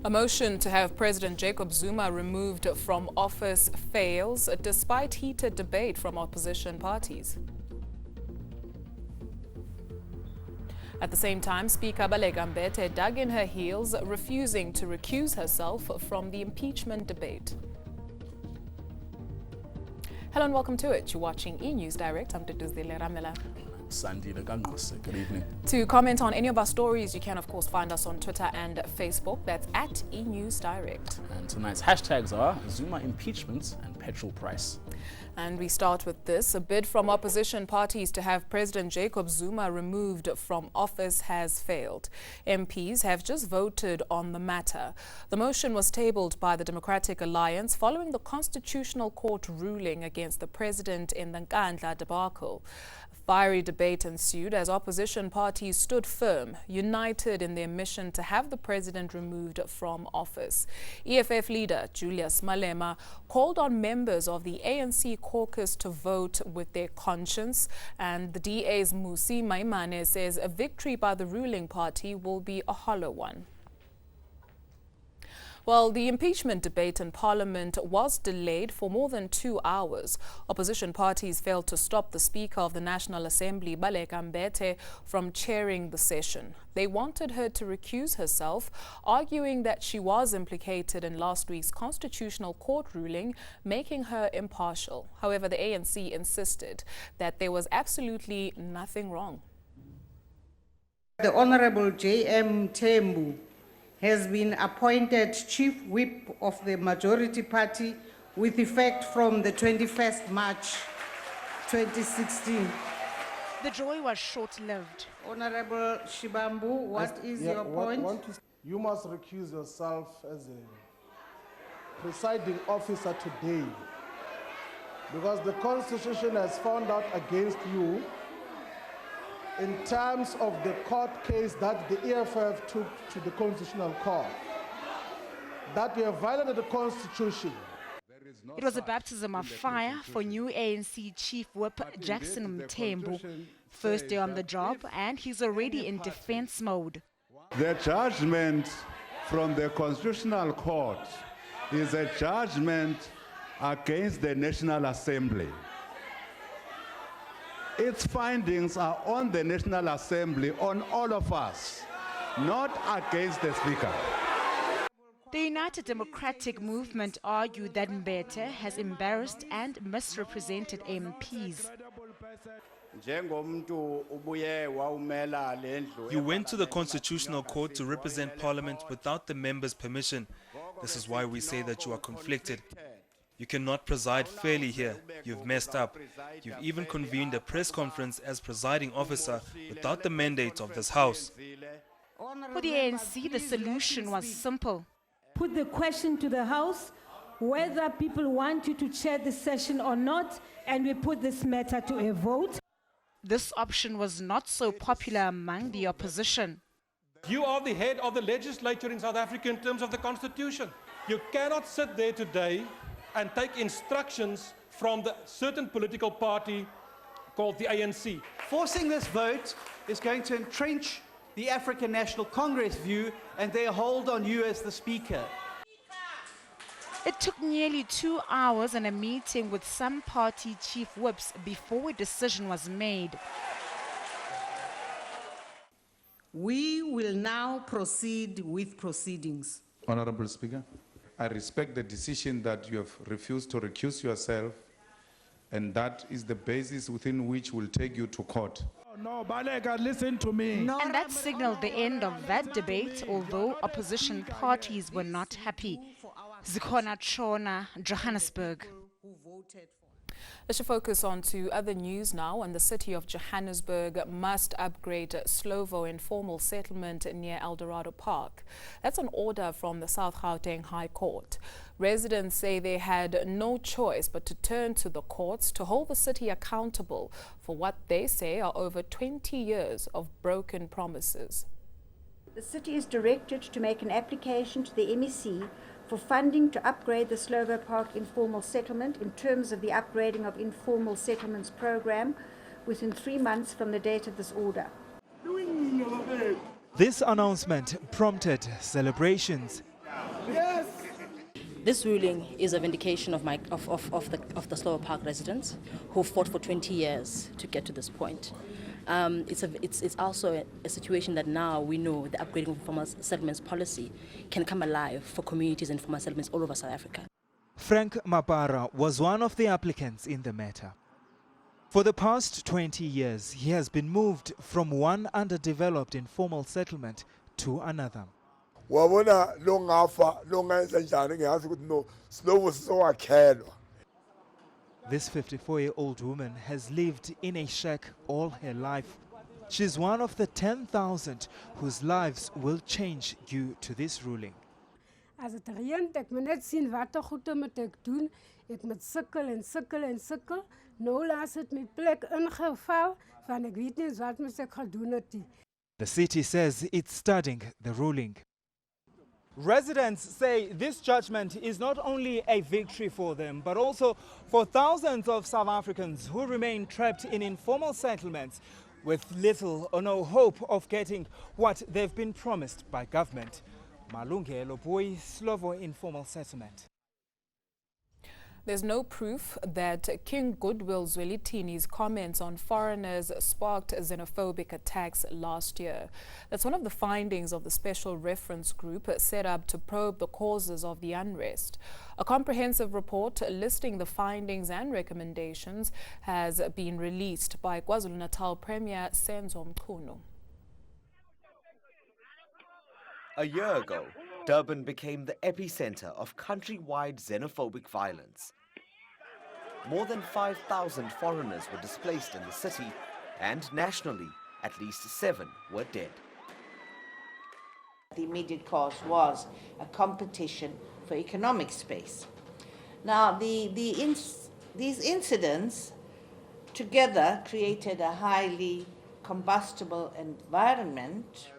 A motion to have President Jacob Zuma removed from office fails despite heated debate from opposition parties. At the same time, Speaker Mbete dug in her heels, refusing to recuse herself from the impeachment debate. Hello and welcome to it. You're watching eNEWS Direct. I'm THIS Ramela. Good evening. To comment on any of our stories, you can of course find us on Twitter and Facebook. That's at eNEWS Direct. And tonight's hashtags are Zuma impeachment and petrol price. And we start with this. A bid from opposition parties to have President Jacob Zuma removed from office has failed. MPs have just voted on the matter. The motion was tabled by the Democratic Alliance following the Constitutional Court ruling against the president in the eNCA debacle. Fiery debate ensued as opposition parties stood firm, united in their mission to have the president removed from office. EFF leader Julius Malema called on members of the ANC caucus to vote with their conscience, and the DA's Musi Maimane says a victory by the ruling party will be a hollow one. Well, the impeachment debate in Parliament was delayed for more than 2 hours. Opposition parties failed to stop the Speaker of the National Assembly, Mbete, from chairing the session. They wanted her to recuse herself, arguing that she was implicated in last week's Constitutional Court ruling, making her impartial. However, the ANC insisted that there was absolutely nothing wrong. The Honourable J.M. Tembu has been appointed Chief Whip of the Majority Party with effect from the 21st March 2016. The joy was short-lived. Honourable Shibambu, what is your point? You must recuse yourself as a presiding officer today, because the Constitution has found out against you in terms of the court case that the EFF took to the Constitutional Court, that you have violated the Constitution. It was a baptism of fire for new ANC Chief Whip Jackson Mthembu. First day on the job, and he's already in defense mode. The judgment from the Constitutional Court is a judgment against the National Assembly. Its findings are on the National Assembly, on all of us, not against the Speaker. The United Democratic Movement argued that Mbete has embarrassed and misrepresented MPs. You went to the Constitutional Court to represent Parliament without the members' permission. This is why we say that you are conflicted. You cannot preside fairly here. You've messed up. You've even convened a press conference as presiding officer without the mandate of this House. For the ANC, the solution was simple. Put the question to the House whether people want you to chair the session or not, and we put this matter to a vote. This option was not so popular among the opposition. You are the head of the legislature in South Africa in terms of the Constitution. You cannot sit there today and take instructions from the certain political party called the ANC. Forcing this vote is going to entrench the African National Congress view and their hold on you as the Speaker. It took nearly 2 hours and a meeting with some party chief whips before a decision was made. We will now proceed with proceedings. Honourable Speaker, I respect the decision that you have refused to recuse yourself, and that is the basis within which we'll take you to court. No, Baleka, listen to me. And that signaled the end of that debate, although opposition parties were not happy. Zikhona Chona, Johannesburg. Let's focus on to other news now, and the city of Johannesburg must upgrade Slover informal settlement near Eldorado Park. That's an order from the South Gauteng High Court. Residents say they had no choice but to turn to the courts to hold the city accountable for what they say are over 20 years of broken promises. The city is directed to make an application to the MEC for funding to upgrade the Slover Park informal settlement in terms of the upgrading of informal settlements program within 3 months from the date of this order. This announcement prompted celebrations. This ruling is a vindication of the Slover Park residents who fought for 20 years to get to this point. It's also a situation that now we know the upgrading of informal settlements policy can come alive for communities and informal settlements all over South Africa. Frank Mapara was one of the applicants in the matter. For the past 20 years, he has been moved from one underdeveloped informal settlement to another. This 54-year-old woman has lived in a shack all her life. She's one of the 10,000 whose lives will change due to this ruling. As het reënt, ek moet net sien watter goede moet ek doen. Ek moet sukkel en sukkel en sukkel. Nou laat het my plek ingeval, van ek weet nie wat moet ek gaan doen het nie. The city says it's studying the ruling. Residents say this judgment is not only a victory for them, but also for thousands of South Africans who remain trapped in informal settlements with little or no hope of getting what they've been promised by government. Malungelo Boy, Slovo Informal Settlement. There's no proof that King Goodwill Zwelithini's comments on foreigners sparked xenophobic attacks last year. That's one of the findings of the special reference group set up to probe the causes of the unrest. A comprehensive report listing the findings and recommendations has been released by KwaZulu-Natal Premier Senzo Mchunu. A year ago, Durban became the epicenter of countrywide xenophobic violence. More than 5,000 foreigners were displaced in the city, and nationally, at least 7 were dead. The immediate cause was a competition for economic space. Now, these incidents together created a highly combustible environment.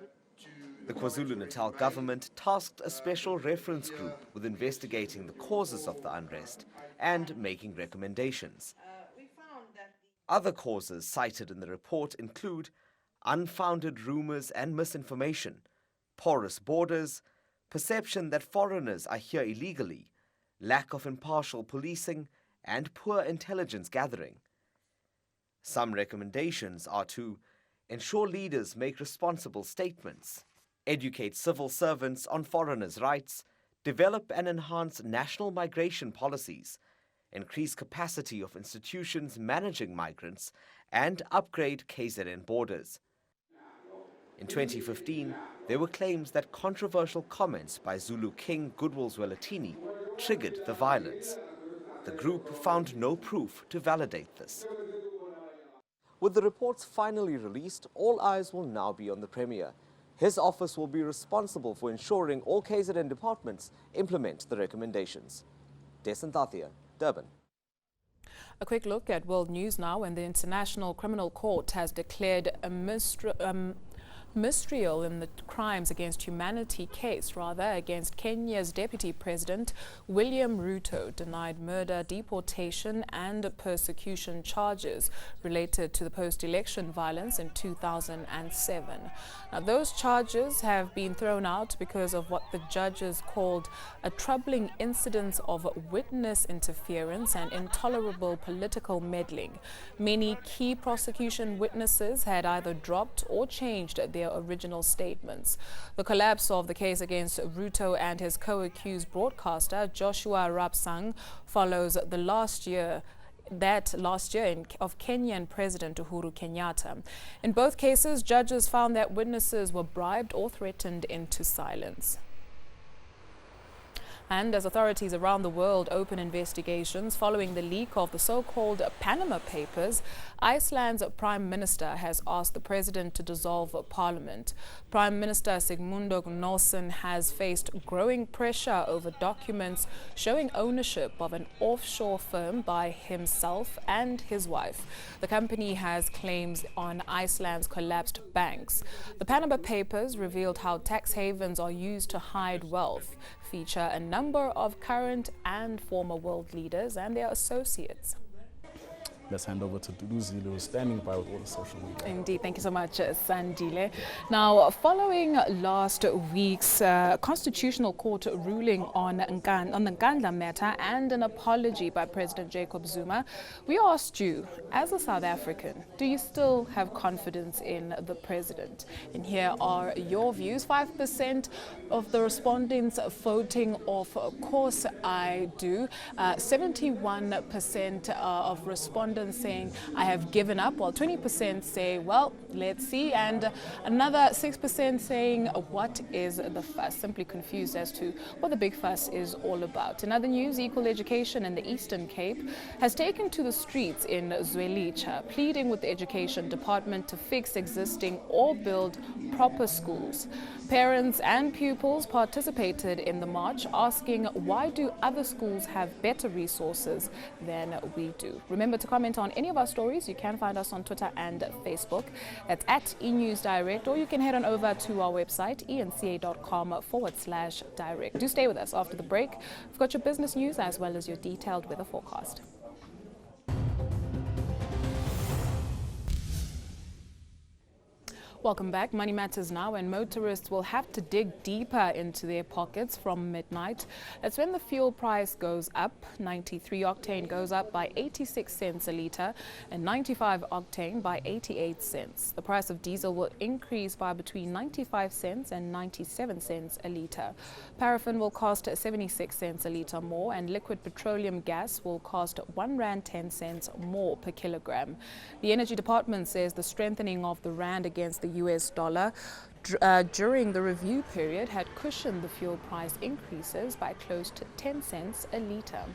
The KwaZulu-Natal government tasked a special reference group with investigating the causes of the unrest and making recommendations. Other causes cited in the report include unfounded rumors and misinformation, porous borders, perception that foreigners are here illegally, lack of impartial policing, and poor intelligence gathering. Some recommendations are to ensure leaders make responsible statements, educate civil servants on foreigners' rights, develop and enhance national migration policies, increase capacity of institutions managing migrants, and upgrade KZN borders. In 2015, there were claims that controversial comments by Zulu King Goodwill Zwelithini triggered the violence. The group found no proof to validate this. With the reports finally released, all eyes will now be on the Premier. His office will be responsible for ensuring all KZN departments implement the recommendations. Desan Tathia, Durban. A quick look at world news now, when the International Criminal Court has declared a mistrial in the crimes against humanity case, against Kenya's Deputy President William Ruto, denied murder, deportation and persecution charges related to the post-election violence in 2007. Now, those charges have been thrown out because of what the judges called a troubling incidence of witness interference and intolerable political meddling. Many key prosecution witnesses had either dropped or changed their original statements. The collapse of the case against Ruto and his co-accused broadcaster Joshua Rapsang follows the last year of Kenyan President Uhuru Kenyatta. In both cases, judges found that witnesses were bribed or threatened into silence. And as authorities around the world open investigations following the leak of the so-called Panama Papers, Iceland's Prime Minister has asked the president to dissolve Parliament. Prime Minister Sigmundur Ernir has faced growing pressure over documents showing ownership of an offshore firm by himself and his wife. The company has claims on Iceland's collapsed banks. The Panama Papers revealed how tax havens are used to hide wealth, feature a number of current and former world leaders and their associates. let's hand over to Duluzi, who is standing by with all the social media. Indeed. Thank you so much, Sandile. Now, following last week's Constitutional Court ruling on the Nkandla matter and an apology by President Jacob Zuma, we asked you, as a South African, do you still have confidence in the president? And here are your views. 5% of the respondents voting of course I do. 71% of respondents saying I have given up, while 20% say, well, let's see, and another 6% saying, what is the fuss? Simply confused as to what the big fuss is all about. In other news, Equal Education in the Eastern Cape has taken to the streets in Zwelitsha, pleading with the Education Department to fix existing or build proper schools. Parents and pupils participated in the march, asking why do other schools have better resources than we do. Remember to comment on any of our stories. You can find us on Twitter and Facebook. That's at eNEWS Direct, or you can head on over to our website, eNCA.com/direct. Do stay with us after the break. We've got your business news as well as your detailed weather forecast. Welcome back. Money matters now, and motorists will have to dig deeper into their pockets from midnight. That's when the fuel price goes up. 93 octane goes up by 86 cents a litre and 95 octane by 88 cents. The price of diesel will increase by between 95 cents and 97 cents a litre. Paraffin will cost 76 cents a litre more, and liquid petroleum gas will cost R1.10 more per kilogram. The Energy Department says the strengthening of the rand against the US dollar during the review period had cushioned the fuel price increases by close to 10 cents a litre.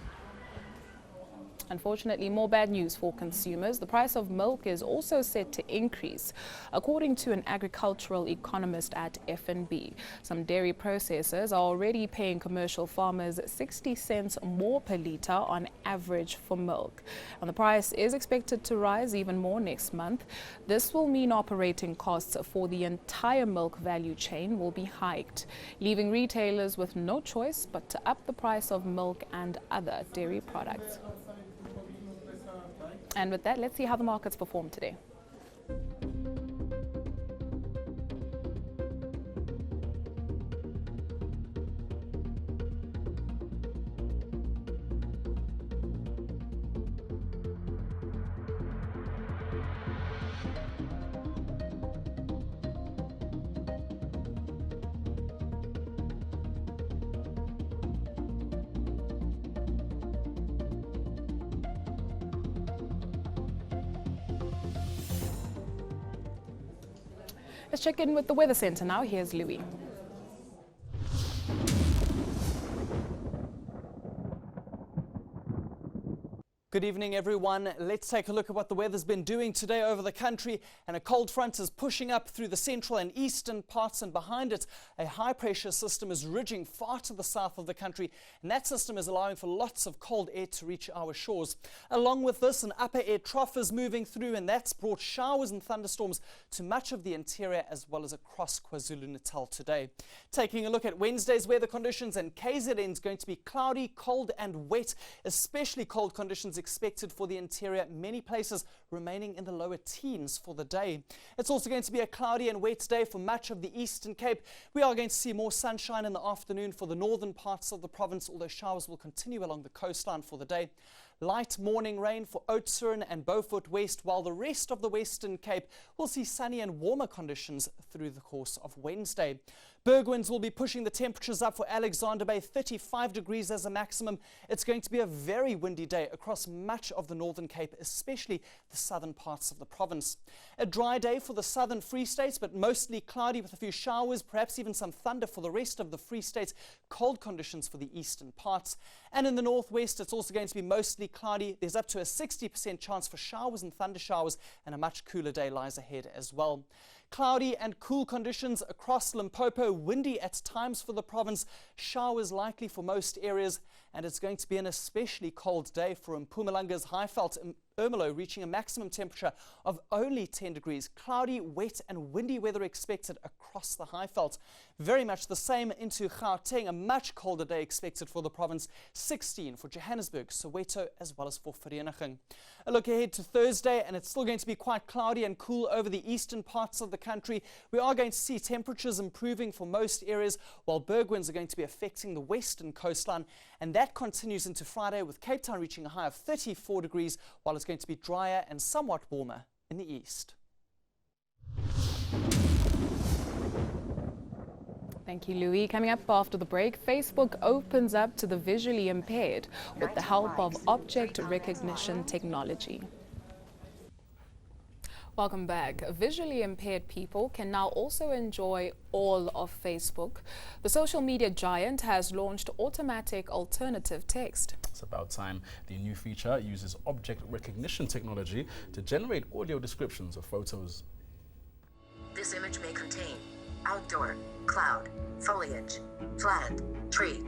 Unfortunately, more bad news for consumers. The price of milk is also set to increase, according to an agricultural economist at FNB. Some dairy processors are already paying commercial farmers 60 cents more per litre on average for milk. And the price is expected to rise even more next month. This will mean operating costs for the entire milk value chain will be hiked, leaving retailers with no choice but to up the price of milk and other dairy products. And with that, let's see how the markets performed today. Let's check in with the Weather Centre now. Here's Louis. Good evening, everyone. Let's take a look at what the weather's been doing today over the country. And a cold front is pushing up through the central and eastern parts, and behind it, a high-pressure system is ridging far to the south of the country. And that system is allowing for lots of cold air to reach our shores. Along with this, an upper air trough is moving through, and that's brought showers and thunderstorms to much of the interior as well as across KwaZulu-Natal today. Taking a look at Wednesday's weather conditions, and KZN is going to be cloudy, cold and wet, especially cold conditions expected for the interior, many places remaining in the lower teens for the day. It's also going to be a cloudy and wet day for much of the Eastern Cape. We are going to see more sunshine in the afternoon for the northern parts of the province, although showers will continue along the coastline for the day. Light morning rain for Oudtshoorn and Beaufort West, while the rest of the Western Cape will see sunny and warmer conditions through the course of Wednesday. Bergwinds will be pushing the temperatures up for Alexander Bay, 35 degrees as a maximum. It's going to be a very windy day across much of the Northern Cape, especially the southern parts of the province. A dry day for the southern Free States, but mostly cloudy with a few showers, perhaps even some thunder for the rest of the Free States. Cold conditions for the eastern parts. And in the northwest, it's also going to be mostly cloudy. There's up to a 60% chance for showers and thunder showers, and a much cooler day lies ahead as well. Cloudy and cool conditions across Limpopo, windy at times for the province, showers likely for most areas, and it's going to be an especially cold day for Mpumalanga's Highveld. Ermelo reaching a maximum temperature of only 10 degrees. Cloudy, wet and windy weather expected across the Highveld. Very much the same into Gauteng, a much colder day expected for the province. 16 for Johannesburg, Soweto as well as for Vereeniging. A look ahead to Thursday, and it's still going to be quite cloudy and cool over the eastern parts of the country. We are going to see temperatures improving for most areas, while bergwinds are going to be affecting the western coastline, and that continues into Friday with Cape Town reaching a high of 34 degrees, while it's going to be drier and somewhat warmer in the east. Thank you, Louis. Coming up after the break, Facebook opens up to the visually impaired with the help of object recognition technology. Welcome back. Visually impaired people can now also enjoy all of Facebook. The social media giant has launched automatic alternative text. It's about time. The new feature uses object recognition technology to generate audio descriptions of photos. This image may contain outdoor, cloud, foliage, flat, tree.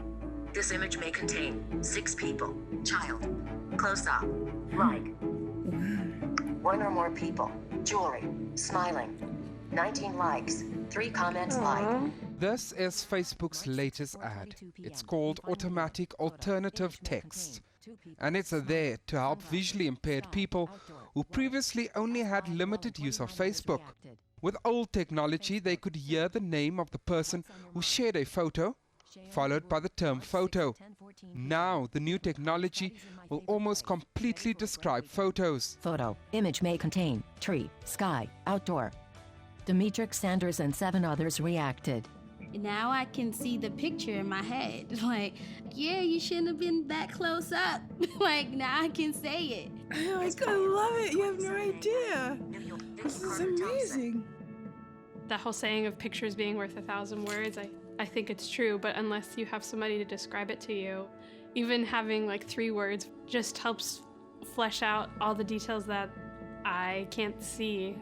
This image may contain 6 people, child, close up, like, 1 or more people, jewelry, smiling, 19 likes, 3 comments like. This is Facebook's latest ad. It's called Automatic Alternative Text, and it's there to help visually impaired people who previously only had limited use of Facebook. With old technology, they could hear the name of the person who shared a photo, followed by the term photo. Now, the new technology will almost completely describe photos. Photo. Image may contain tree, sky, outdoor. Demetrix Sanders and 7 others reacted. Now I can see the picture in my head. Like, yeah, you shouldn't have been that close up. Like, now I can say it. Oh, I love it. You have no idea. This is amazing. That whole saying of pictures being worth 1,000 words, I think it's true, but unless you have somebody to describe it to you, even having like 3 words just helps flesh out all the details that I can't see.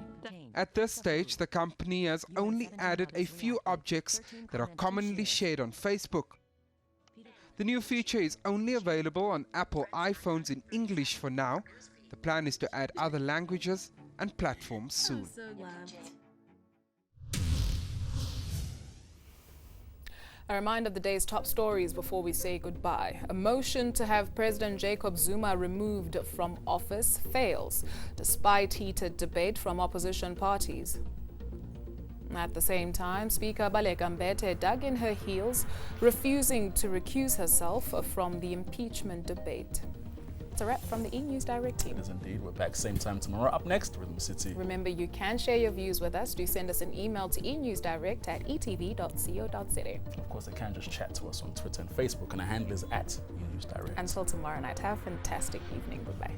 At this stage, the company has only added a few objects that are commonly shared on Facebook. The new feature is only available on Apple iPhones in English for now. The plan is to add other languages and platforms soon. I'm so glad. A reminder of the day's top stories before we say goodbye. A motion to have President Jacob Zuma removed from office fails, despite heated debate from opposition parties. At the same time, Speaker Mbete dug in her heels, refusing to recuse herself from the impeachment debate. It's a wrap from the eNEWS Direct team. It is indeed. We're back same time tomorrow. Up next, Rhythm City. Remember, you can share your views with us. Do send us an email to enewsdirect@etv.co.za. Of course, they can just chat to us on Twitter and Facebook, and our handle is @eNewsDirect. Until tomorrow night, have a fantastic evening. Goodbye.